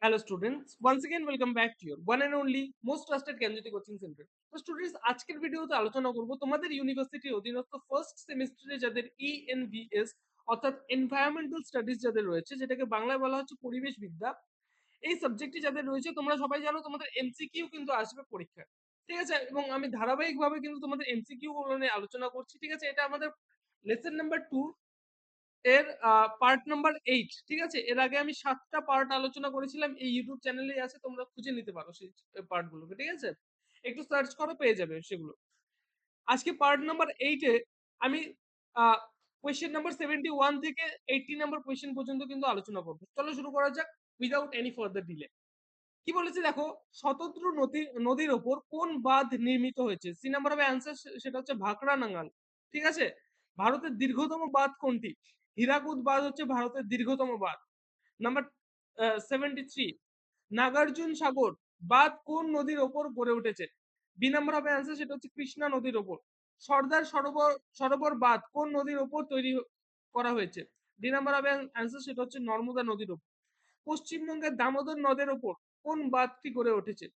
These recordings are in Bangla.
Hello students, once again welcome back to your one and only most trusted Gyanjyoti coaching centre. তো স্টুডেন্টস, আজকের ভিডিওতে আলোচনা করব তোমাদের ইউনিভার্সিটির অধীনস্থ ফার্স্ট সেমিস্টারে যাদের ENVS অর্থাৎ এনভায়রনমেন্টাল স্টাডিজ যাদের রয়েছে, যেটাকে বাংলায় বলা হচ্ছে পরিবেশ বিদ্যা। এই সাবজেক্টটি যাদের রয়েছে, তোমরা সবাই জানো তোমাদের এমসিকিউ কিন্তু আসবে পরীক্ষায়, ঠিক আছে? এবং আমি ধারাবাহিকভাবে কিন্তু তোমাদের এমসিকিউ গুলো নিয়ে আলোচনা করছি, ঠিক আছে? এটা আমাদের লেসন নাম্বার 2 এর পার্ট নাম্বার 8, ঠিক আছে? এর আগে আমি 7টা পার্ট আলোচনা করেছিলাম, এই ইউটিউব চ্যানেলেই আছে, তোমরা খুঁজে নিতে পারো সেই পার্টগুলোকে, ঠিক আছে? একটু সার্চ করো, পেয়ে যাবে সেগুলো। আজকে পার্ট নাম্বার 8 এ আমি কোয়েশ্চেন নাম্বার 71 থেকে 80 নাম্বার কোয়েশ্চেন পর্যন্ত কিন্তু আলোচনা করব। চলো শুরু করা যাক উইদাউট এনি ফার্দার ডিলে। কি বলেছে দেখো, শতদ্রু নদীর ওপর কোন বাঁধ নির্মিত হয়েছে? সি নাম্বার হবে অ্যান্সার, সেটা হচ্ছে ভাকরা নাঙ্গাল, ঠিক আছে? ভারতের দীর্ঘতম বাঁধ কোনটি? হীরাকুদ বাঁধ হচ্ছে ভারতের দীর্ঘতম বাঁধ। নাম্বার 73, নাগার্জুন সাগর বাঁধ কোন নদীর ওপর গড়ে উঠেছে? বি নাম্বার হবে অ্যান্সার, সেটা হচ্ছে কৃষ্ণা নদীর ওপর। সর্দার সরোবর সরোবর বাঁধ কোন নদীর ওপর তৈরি করা হয়েছে? ডি নাম্বার হবে অ্যান্সার, সেটা হচ্ছে নর্মদা নদীর ওপর। পশ্চিমবঙ্গের দামোদর নদের ওপর কোন বাঁধটি গড়ে উঠেছে?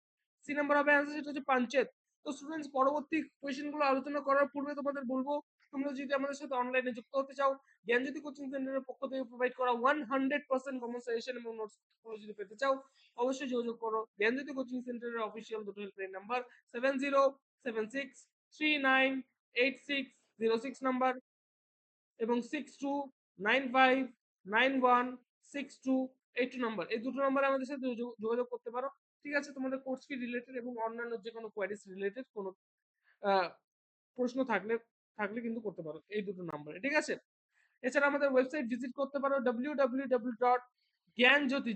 সি নাম্বার হবে অ্যান্সার, সেটা হচ্ছে পাঞ্চেত। তো স্টুডেন্টস, পরবর্তী কোয়েশ্চেন গুলো আলোচনা করার পূর্বে তোমাদের বলবো, তোমরা যদি আমাদের সাথে অনলাইনে যুক্ত হতে চাও, জ্ঞানজ্যোতি কোচিং সেন্টারের পক্ষ থেকে প্রোভাইড করা 100% কমন সাজেশন এবং নোটস যদি পেতে চাও, অবশ্যই যোগাযোগ করো জ্ঞানজ্যোতি কোচিং সেন্টারের অফিসিয়াল দুটো হেল্পলাইন নাম্বার 7076398606 নাম্বার এবং 6295916282 নাম্বার, এই দুটো নাম্বারে আমাদের সাথে যোগাযোগ করতে পারো, ঠিক আছে? তোমাদের কোর্স ফি রিলেটেড এবং অন্যান্য যে কোনো কোয়ারিজ রিলেটেড কোনো আহ, প্রশ্ন থাকলে থাকলে কিন্তু করতে পারো এই দুটো নাম্বারে, ঠিক আছে? এছাড়া আমাদের ওয়েবসাইট ভিজিট করতে পারো www.জ্ঞানজ্যোতি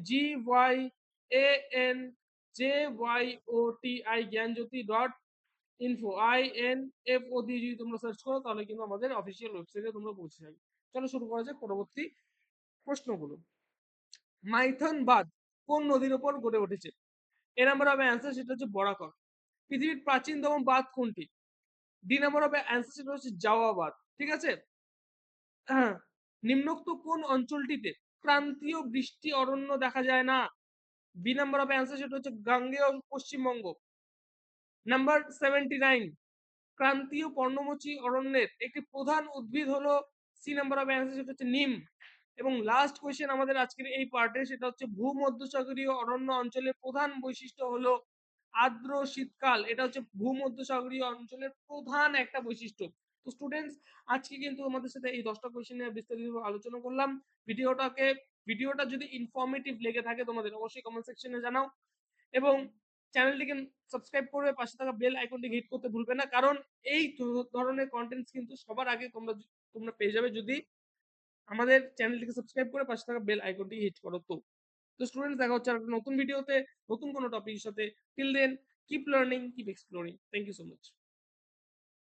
GYANJYOTI জ্ঞানজ্যোতি.info INFO দিয়ে যদি তোমরা সার্চ করো, তাহলে কিন্তু আমাদের অফিসিয়াল ওয়েবসাইটে তোমরা পৌঁছে যাবে। চলো শুরু করা যাক পরবর্তী প্রশ্নগুলো। মাইথন বাঁধ কোন নদীর উপর গড়ে উঠেছে? এ নাম্বার হবে অ্যান্সার, সেটা হচ্ছে বরাকর। পৃথিবীর প্রাচীনতম বাঁধ কোনটি? ডি নাম্বার হবে অ্যান্সার, সেটা হচ্ছে জাওয়া বাঁধ, ঠিক আছে? হ্যাঁ। নিম্নোক্ত কোন অঞ্চলটিতে ক্রান্তীয় বৃষ্টি অরণ্য দেখা যায় না? বি নাম্বার হবে অ্যান্সার, সেটা হচ্ছে গাঙ্গেয় পশ্চিমবঙ্গ। নাম্বার 79, ক্রান্তীয় পর্ণমোচী অরণ্যের একটি প্রধান উদ্ভিদ হলো? সি নাম্বার হবে অ্যান্সার, সেটা হচ্ছে নিম। এবং লাস্ট কোয়েশ্চেন আমাদের আজকের এই পার্টে, সেটা হচ্ছে ভূমধ্যসাগরীয় অরণ্য অঞ্চলের প্রধান বৈশিষ্ট্য হলো আর্দ্র শীতকাল। এটা হচ্ছে ভূমধ্যসাগরীয় অঞ্চলের প্রধান একটা বৈশিষ্ট্য। তো স্টুডেন্টস, আজকে কিন্তু আমাদের সাথে এই 10টা কোয়েশ্চেন নিয়ে বিস্তারিত আলোচনা করলাম। ভিডিওটা যদি ইনফরমেটিভ লেগে থাকে তোমাদের, অবশ্যই কমেন্ট সেকশনে জানাও এবং চ্যানেলটিকে সাবস্ক্রাইব করবে, পাশে থাকা বেল আইকনটি হিট করতে ভুলবে না, কারণ এই ধরনের কন্টেন্টস কিন্তু সবার আগে তোমরা পেয়ে যাবে যদি আমাদের চ্যানেলটিকে সাবস্ক্রাইব করে পাশে থাকা বেল আইকনটি হিট করো। তো স্টুডেন্টস, দেখা হচ্ছে একটা নতুন ভিডিওতে নতুন কোনো টপিকের সাথে। Till then, keep learning, keep exploring. Thank you so much.